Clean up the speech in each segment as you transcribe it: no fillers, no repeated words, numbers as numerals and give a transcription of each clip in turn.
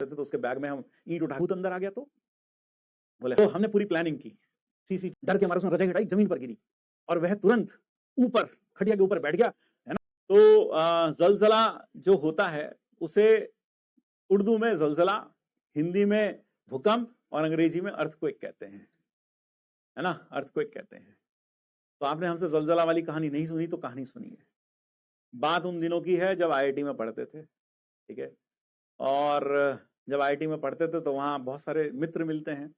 थे तो उसके बैग में हम ईंट उठा, भूत अंदर आ गया तो बोले तो हमने पूरी प्लानिंग की, सीसी डर के हमारे उसने रजाई हटाई, जमीन पर गिरी और वह तुरंत ऊपर खटिया के ऊपर बैठ गया, है ना। तो जलजला जो होता है उसे उर्दू में जलजला, हिंदी में भूकंप और अंग्रेजी में अर्थक्वेक कहते हैं, है ना, अर्थक्वेक कहते हैं। तो आपने हमसे जलजला वाली कहानी नहीं सुनी तो कहानी सुनी है। बात उन दिनों की है जब आईआईटी में पढ़ते थे, ठीक है। और जब आईआईटी में पढ़ते थे तो वहाँ बहुत सारे मित्र मिलते हैं,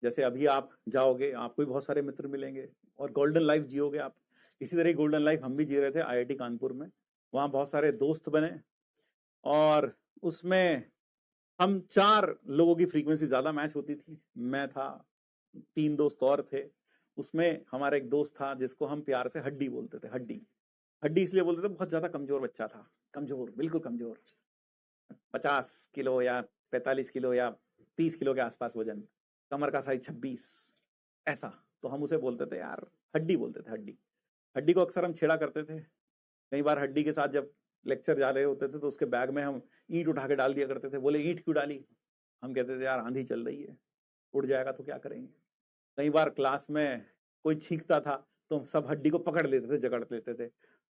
जैसे अभी आप जाओगे आपको भी बहुत सारे मित्र मिलेंगे और गोल्डन लाइफ जियोगे आप। इसी तरह गोल्डन लाइफ हम भी जी रहे थे आईआईटी कानपुर में। वहाँ बहुत सारे दोस्त बने और उसमें हम 4 लोगों की फ्रीक्वेंसी ज़्यादा मैच होती थी। मैं था, 3 दोस्त और थे, उसमें हमारा एक दोस्त था जिसको हम प्यार से हड्डी बोलते थे। हड्डी हड्डी इसलिए बोलते थे, बहुत ज़्यादा कमज़ोर बच्चा था, कमज़ोर, बिल्कुल कमज़ोर, 50 किलो या 45 किलो या 30 किलो के आसपास वजन, कमर का साइज 26, ऐसा। तो हम उसे बोलते थे यार, हड्डी बोलते थे, हड्डी। हड्डी को अक्सर हम छेड़ा करते थे। कई बार हड्डी के साथ जब लेक्चर जा रहे होते थे तो उसके बैग में हम ईंट उठा के डाल दिया करते थे। बोले ईंट क्यों डाली? हम कहते थे यार आंधी चल रही है, उड़ जाएगा तो क्या करेंगे। कई बार क्लास में कोई छींकता था तो सब हड्डी को पकड़ लेते थे, जकड़ लेते थे।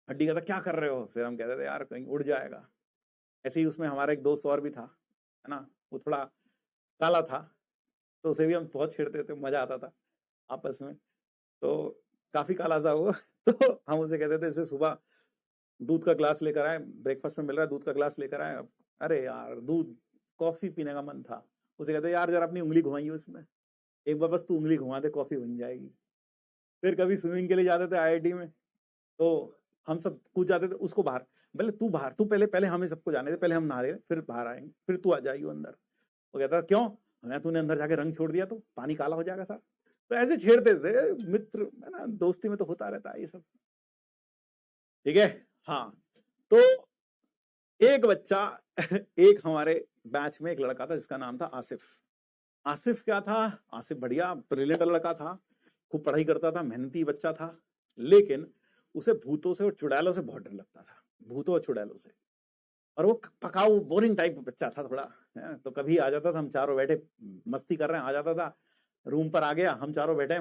हड्डी कहता क्या कर रहे हो? फिर हम कहते थे यार कहीं उड़ जाएगा। ऐसे ही उसमें हमारा एक दोस्त और भी था, है ना, वो थोड़ा काला था, तो उसे भी हम बहुत छेड़ते थे, मजा आता था आपस में। तो काफी काला था वो तो हम उसे कहते थे इसे सुबह दूध का ग्लास लेकर आए, ब्रेकफास्ट में मिल रहा है दूध का ग्लास लेकर आए। अरे यार दूध, कॉफी पीने का मन था। उसे कहते यार जरा अपनी उंगली घुमाइए उसमें, एक बार बस तू उंगली घुमा दे, कॉफी बन जाएगी। फिर कभी स्विमिंग के लिए जाते थे आईआईटी में तो हम सब कूद जाते थे उसको बाहर, बोले तू बाहर, तू पहले पहले हमें सबको जाने दे, पहले हम नहा रहे फिर बाहर आएंगे, फिर तू आ जाइयो अंदर। वो कहता क्यों? मैं तूने अंदर जाके रंग छोड़ दिया तो पानी काला हो जाएगा सर। तो ऐसे छेड़ते थे मित्र, है ना, दोस्ती में तो होता रहता है ये सब, ठीक है। हाँ, तो एक बच्चा एक हमारे बैच में एक लड़का था जिसका नाम था आसिफ। आसिफ क्या था? आसिफ बढ़िया ब्रिलियंट लड़का था, खूब पढ़ाई करता था, मेहनती बच्चा था, लेकिन उसे भूतों से और चुड़ैलों से बहुत डर लगता था, भूतों और चुड़ैलों से। और वो पकाऊ बोरिंग टाइप बच्चा था थोड़ा, है? तो कभी आ जाता था, हम चारों बैठे मस्ती कर रहे हैं, आ जाता था रूम पर, आ गया, हम चारों बैठे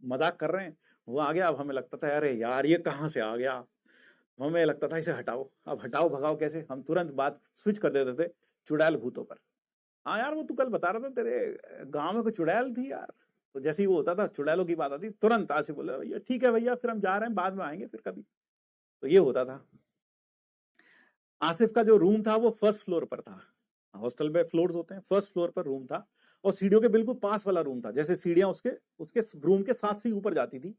मजाक कर रहे हैं, वो आ गया। अब हमें लगता था अरे यार ये कहाँ से आ गया, हमें लगता था इसे हटाओ। अब हटाओ भगाओ कैसे? हम तुरंत बात स्विच कर देते थे चुड़ैल भूतों पर। हाँ यार वो तू कल बता रहा था तेरे गांव में कोई चुड़ैल थी यार, तो जैसे ही वो होता था चुड़ैलों की बात आती तुरंत आसिफ बोले भैया ठीक है भैया, फिर हम जा रहे हैं, बाद में आएंगे फिर कभी। तो ये होता था। आसिफ का जो रूम था वो फर्स्ट फ्लोर पर था, हॉस्टल में फ्लोर्स होते हैं, फर्स्ट फ्लोर पर रूम था और सीढ़ियों के बिल्कुल पास वाला रूम था, जैसे सीढ़ियां उसके उसके रूम के साथ से ऊपर जाती थी,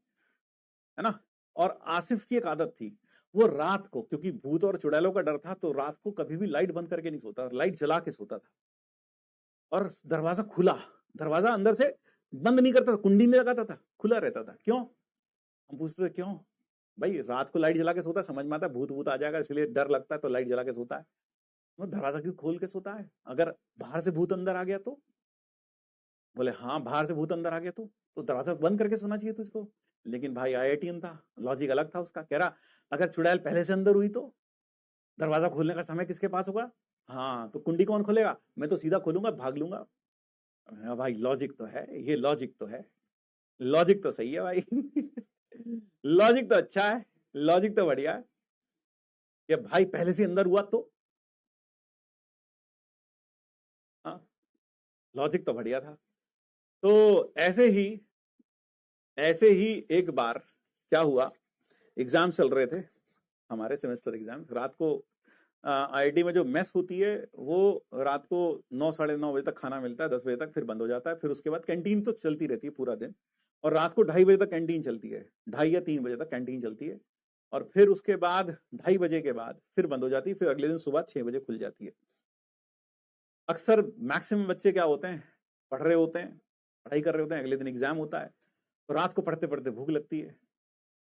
है ना। और आसिफ की एक आदत थी, वो रात को, क्योंकि भूत और चुड़ैलों का डर था, तो रात को कभी भी लाइट बंद करके नहीं सोता, लाइट जला के सोता था। और दरवाजा खुला, दरवाजा अंदर से बंद नहीं करता था, कुंडी में लगाता था, खुला रहता था। क्यों? हम पूछते थे क्यों भाई? रात को लाइट जला के सोता है, समझ में आता है भूत भूत आ जाएगा इसलिए डर लगता है तो लाइट जला के सोता है। वो दरवाजा क्यों खोल के सोता है? अगर बाहर से भूत अंदर आ गया तो? बोले हाँ बाहर से भूत अंदर आ गया तो दरवाजा बंद करके सोना चाहिए तुझको। लेकिन भाई आईआईटीएन था, लॉजिक अलग था उसका। कह रहा अगर चुड़ैल पहले से अंदर हुई तो दरवाजा खोलने का समय किसके पास होगा? हाँ तो कुंडी कौन खोलेगा? मैं तो सीधा खोलूंगा, भाग लूंगा। भाई लॉजिक तो है, ये लॉजिक तो है, लॉजिक तो सही है भाई लॉजिक तो अच्छा है, लॉजिक तो बढ़िया है। ये भाई पहले से अंदर हुआ तो? हाँ, लॉजिक तो बढ़िया था। तो ऐसे ही एक बार क्या हुआ, एग्जाम चल रहे थे हमारे, सेमेस्टर एग्जाम। रात को आईआईटी में जो मेस होती है वो रात को 9 साढ़े 9 बजे तक खाना मिलता है, 10 बजे तक फिर बंद हो जाता है। फिर उसके बाद कैंटीन तो चलती रहती है पूरा दिन, और रात को 2:30 बजे तक कैंटीन चलती है, 2:30 या 3 बजे तक कैंटीन चलती है। और फिर उसके बाद 2:30 बजे के बाद फिर बंद हो जाती है, फिर अगले दिन सुबह 6 बजे खुल जाती है। अक्सर मैक्सिमम बच्चे क्या होते हैं, पढ़ रहे होते हैं, पढ़ाई कर रहे होते हैं, अगले दिन एग्जाम होता है, तो रात को पढ़ते पढ़ते भूख लगती है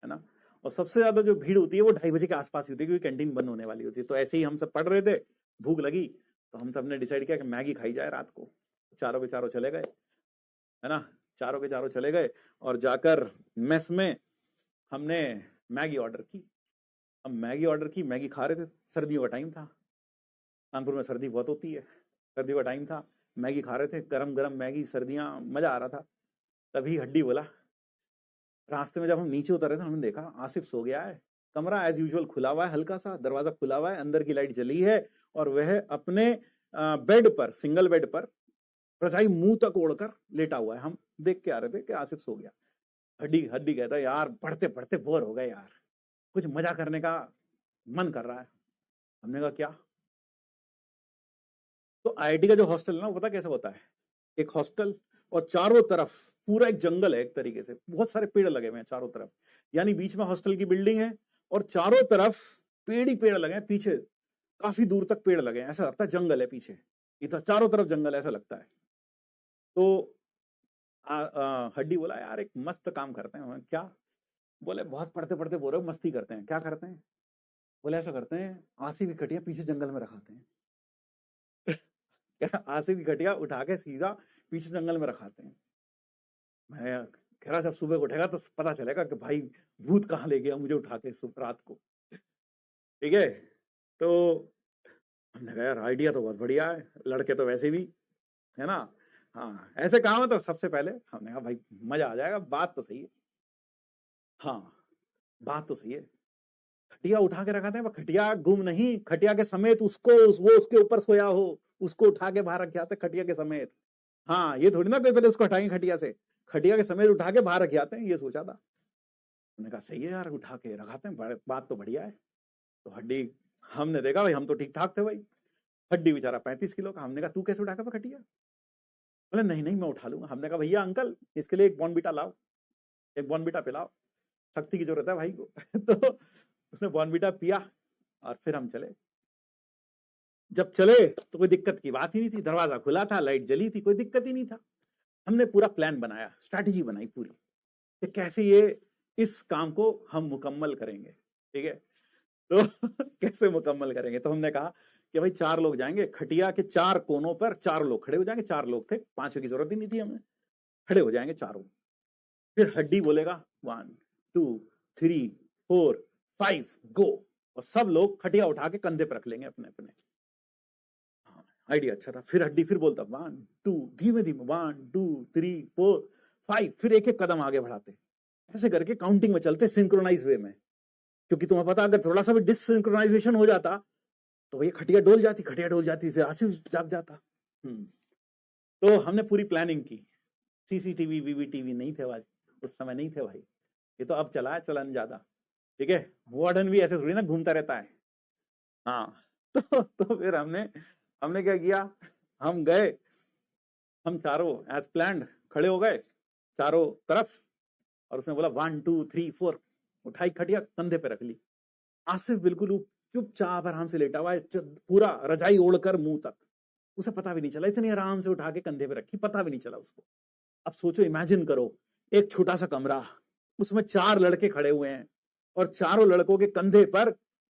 ना। और सबसे ज्यादा जो भीड़ होती है वो 2:30 बजे के आसपास ही होती है, क्योंकि कैंटीन बंद होने वाली होती है। तो ऐसे ही हम सब पढ़ रहे थे, भूख लगी, तो हम सब ने डिसाइड किया कि मैगी खाई जाए रात को। चारों के चारों चले गए, है ना, चारों के चारों चले गए और जाकर मेस में हमने मैगी ऑर्डर की। अब मैगी ऑर्डर की, मैगी खा रहे थे, सर्दियों का टाइम था। कानपुर में सर्दी बहुत होती है, सर्दी का टाइम था, मैगी खा रहे थे, गरम गरम मैगी, सर्दियाँ, मजा आ रहा था। तभी हड्डी बोला, रास्ते में जब हम नीचे उतरे थे हमने देखा आसिफ सो गया है, कमरा एज यूजुअल खुला हुआ है, हल्का सा दरवाजा खुला हुआ है, अंदर की लाइट जली है और वह अपने बेड पर, सिंगल बेड पर रजाई मुंह तक ओढ़कर लेटा हुआ है। हम देख के आ रहे थे कि आसिफ सो गया। हड्डी हड्डी कहता है यार पढ़ते पढ़ते बोर हो गए यार, कुछ मजा करने का मन कर रहा है। हमने कहा क्या? तो आईआईटी का जो हॉस्टल है ना, वो पता कैसे होता है, एक हॉस्टल और चारों तरफ पूरा एक जंगल है, एक तरीके से बहुत सारे पेड़ लगे हुए हैं चारों तरफ, यानी बीच में हॉस्टल की बिल्डिंग है और चारों तरफ पेड़ ही पेड़ लगे हैं, पीछे काफी दूर तक पेड़ लगे हैं, ऐसा लगता है जंगल है पीछे, इतना चारों तरफ जंगल ऐसा लगता है। तो हड्डी बोला यार एक मस्त काम करते हैं। क्या? बोले बहुत पढ़ते पढ़ते बोल रहे हो, मस्ती करते हैं। क्या करते हैं? बोले ऐसा करते हैं, आसिफ की खटिया पीछे जंगल में रखाते हैं। आसिफ की खटिया उठा के सीधा पीछे जंगल में रखाते हैं। मैं कह रहा जब सुबह उठेगा तो पता चलेगा कि भाई भूत कहाँ ले गया मुझे उठा के रात को। ठीक है, तो हमने कहा यार आइडिया तो बहुत बढ़िया है, लड़के तो वैसे भी है ना, हाँ ऐसे काम है तो सबसे पहले हमने कहा भाई मजा आ जाएगा, बात तो सही है, हाँ बात तो सही है। खटिया उठा के रखा था, खटिया गुम नहीं, खटिया के समेत उसको वो उसके ऊपर सोया हो, उसको उठा के बाहर रखे आते खटिया के समेत। हाँ ये थोड़ी ना पहले उसको हटाएंगे खटिया से, खटिया के समेत उठा के बाहर रखे आते हैं, ये सोचा था। उन्होंने कहा सही है यार, उठा के रखाते हैं, बात तो बढ़िया है। तो हड्डी, हमने देखा भाई हम तो ठीक ठाक थे भाई, हड्डी बेचारा 35 किलो का। हमने कहा तू कैसे उठा के खटिया? बोले नहीं नहीं मैं उठा लूंगा। हमने कहा भैया अंकल इसके लिए एक बॉर्नविटा लाओ, एक बॉर्नविटा पिलाओ, शक्ति की जरूरत है भाई को। तो उसने बॉर्नविटा पिया और फिर हम चले। जब चले तो कोई दिक्कत की बात ही नहीं थी, दरवाजा खुला था, लाइट जली थी, कोई दिक्कत ही नहीं था। हमने पूरा प्लान बनाया, स्ट्रैटेजी बनाई पूरी कि कैसे ये इस काम को हम मुकम्मल करेंगे। ठीक है, तो कैसे मुकम्मल करेंगे? तो हमने कहा कि भाई 4 लोग जाएंगे, खटिया के 4 कोनों पर 4 लोग खड़े हो जाएंगे, 4 लोग थे, 5 की जरूरत ही नहीं थी हमें, खड़े हो जाएंगे चारों। फिर हड्डी बोलेगा 1 2 3 4 5 गो, और सब लोग खटिया उठा के कंधे पर रख लेंगे अपने अपने। आइडिया अच्छा था। फिर हड्डी फिर बोलता 1 2, धीमे धीमे 1 2 3 4 5, फिर एक एक कदम आगे बढ़ाते, ऐसे करके काउंटिंग में चलते सिंक्रोनाइज वे में, क्योंकि तुम्हें पता अगर थोड़ा सा भी डिससिंक्रोनाइजेशन हो जाता तो ये खटिया डोल जाती, खटिया डोल जाती, फिर आसिफ जाग जाता। तो हमने पूरी प्लानिंग की। सीसीटीवी वीवीटीवी नहीं थे आज, उस समय नहीं थे भाई, ये तो अब चला है चलन ज्यादा। ठीक है, वार्डन भी ऐसे थोड़ी ना घूमता रहता है। हाँ तो फिर हमने क्या किया, हम गए, हम चारों एज प्लान्ड खड़े हो गए चारों तरफ, और उसने बोला 1 2 3 4, उठाई खटिया कंधे पे रख ली। आसिफ बिल्कुल चुपचाप आराम से लेटा हुआ है, पूरा रजाई ओढ़कर मुंह तक, उसे पता भी नहीं चला, इतनी आराम से उठा के कंधे पे रखी, पता भी नहीं चला उसको। अब सोचो, इमेजिन करो एक छोटा सा कमरा, उसमें 4 लड़के खड़े हुए हैं और चारों लड़कों के कंधे पर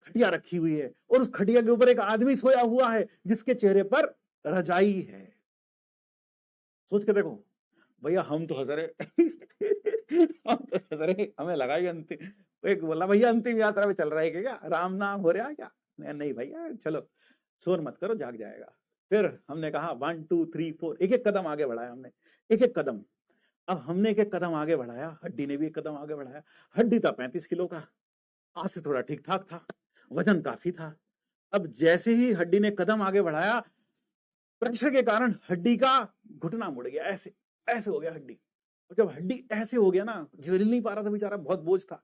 खटिया रखी हुई है, और उस खटिया के ऊपर एक आदमी सोया हुआ है जिसके चेहरे पर रजाई है। सोच के देखो भैया, हम तो हंस रहे हम तो हंस रहे, हमें लगा ही अंतिम, एक बोला भैया अंतिम यात्रा में चल रहा है क्या, राम नाम हो रहा है क्या? नहीं भैया चलो शोर मत करो, जाग जाएगा। फिर हमने कहा 1 2 3 4, एक एक कदम आगे बढ़ाया हमने, एक एक कदम। अब हमने एक एक कदम आगे बढ़ाया, हड्डी ने भी एक कदम आगे बढ़ाया। हड्डी था 35 किलो का, आज से थोड़ा ठीक ठाक था, वजन काफी था। अब जैसे ही हड्डी ने कदम आगे बढ़ाया, प्रेशर के कारण हड्डी का घुटना मुड़ गया, ऐसे ऐसे हो गया हड्डी। और जब हड्डी ऐसे हो गया ना, झेल नहीं पा रहा था बेचारा, बहुत बोझ था,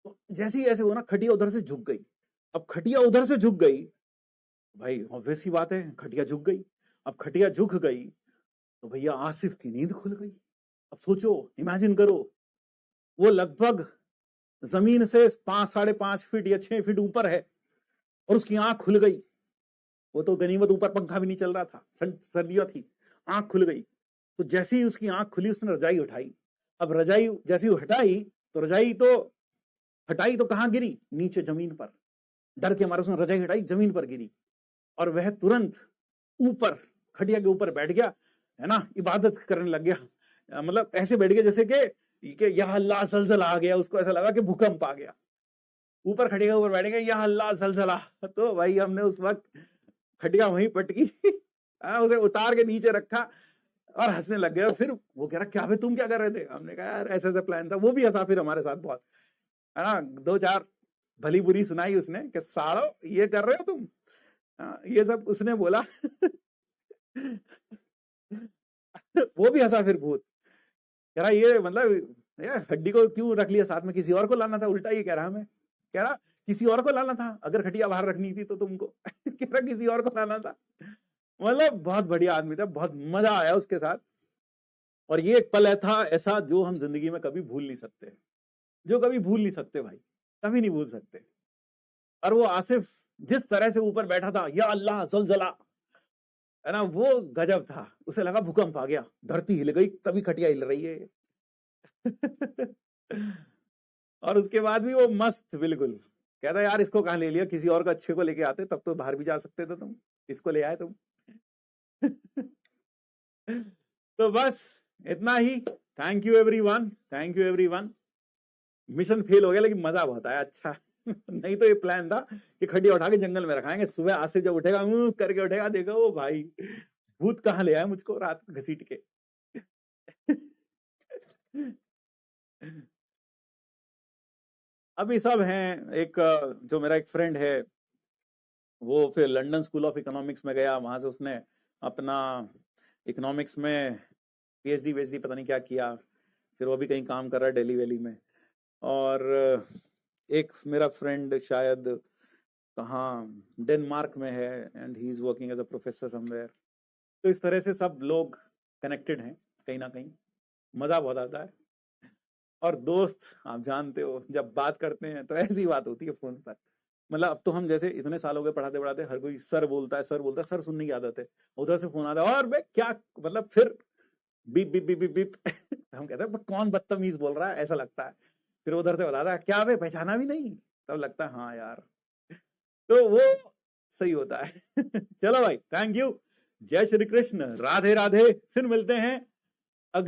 तो जैसे ही ऐसे हो ना, खटिया उधर से झुक गई। अब खटिया उधर से झुक गई, भाई ऑब्वियस सी बात है, खटिया झुक गई। अब खटिया झुक गई तो भैया आसिफ की नींद खुल गई। अब सोचो, इमेजिन करो, वो लगभग जमीन से 5 5.5 फीट या 6 फीट ऊपर है और उसकी आंख खुल गई। वो तो गनीमत ऊपर पंखा भी नहीं चल रहा था, सर्दियां थी, आंख खुल गई। तो जैसे ही उसकी आंख खुली, उसने रजाई उठाई। अब रजाई जैसे ही हटाई तो रजाई तो हटाई तो कहां गिरी? नीचे जमीन पर। डर के मारे उसने रजाई हटाई, जमीन पर गिरी, और वह तुरंत ऊपर खटिया के ऊपर बैठ गया, है ना, इबादत करने लग गया। मतलब ऐसे बैठ गया जैसे कि या अल्लाह जलजला आ गया, उसको ऐसा लगा कि भूकंप आ गया। ऊपर खटिया के ऊपर बैठ गया, या अल्लाह जलजला। तो भाई हमने उस वक्त खटिया वहीं पटकी उसे उतार के नीचे रखा और हंसने लग गए। फिर वो कह रहा क्या भाई तुम क्या कर रहे थे? हमने कहा यार ऐसा ऐसा प्लान था। वो भी हंसा फिर हमारे साथ बहुत, है ना। 2-4 भली बुरी सुनाई उसने कि सालो ये कर रहे हो तुम, ये सब उसने बोला। वो भी हंसा फिर भूत, कह रहा ये मतलब यार हड्डी को क्यों रख लिया साथ में, किसी और को लाना था। उल्टा ये कह रहा हमें, कह रहा किसी और को लाना था अगर खटिया बाहर रखनी थी तो तुमको। कह रहा किसी और को लाना था। मतलब बहुत बढ़िया आदमी था, बहुत मजा आया उसके साथ। और ये एक पल था ऐसा जो हम जिंदगी में कभी भूल नहीं सकते, जो कभी भूल नहीं सकते भाई, कभी नहीं भूल सकते। और वो आसिफ जिस तरह से ऊपर बैठा था, या अल्लाह जलजला, है ना, वो गजब था। उसे लगा भूकंप आ गया, धरती हिल गई, तभी खटिया हिल रही है। और उसके बाद भी वो मस्त बिल्कुल कहता यार इसको कहाँ ले लिया, किसी और को अच्छे को लेके आते तब तो बाहर भी जा सकते थे तुम, इसको ले आए तुम। तो बस इतना ही। Thank you everyone, thank you everyone. Mission fail हो गया लेकिन मजा बहुत आया, अच्छा। नहीं तो ये प्लान था कि खटिया उठा के जंगल में रखाएंगे, सुबह आसिफ जब उठेगा करके उठेगा, देखो वो भाई भूत कहाँ ले आया मुझको रात को घसीट के। अभी सब हैं। एक जो मेरा एक फ्रेंड है वो फिर लंदन स्कूल ऑफ इकोनॉमिक्स में गया, वहां से उसने अपना इकोनॉमिक्स में पीएचडी वेचडी पता नहीं क्या किया, फिर वो भी कहीं काम कर रहा है दिल्ली वैली में। और एक मेरा फ्रेंड शायद कहाँ डेनमार्क में है and he is working as a professor somewhere. तो इस तरह से सब लोग कनेक्टेड हैं कहीं ना कहीं, मजा बहुत आता है। और दोस्त आप जानते हो जब बात करते हैं तो ऐसी बात होती है फोन पर। मतलब अब तो हम जैसे इतने साल हो गए पढ़ाते पढ़ाते, हर कोई सर बोलता है सर बोलता है, सर सुनने की आदत है। उधर से फोन आता है और बे क्या मतलब, फिर beep beep beep beep beep. हम कहते हैं कौन बदतमीज बोल रहा है, ऐसा लगता है। फिर उधर से बताता है क्या बे पहचाना भी नहीं, तब लगता है हाँ यार। तो वो सही होता है। चलो भाई, थैंक यू, जय श्री कृष्ण, राधे राधे, फिर मिलते हैं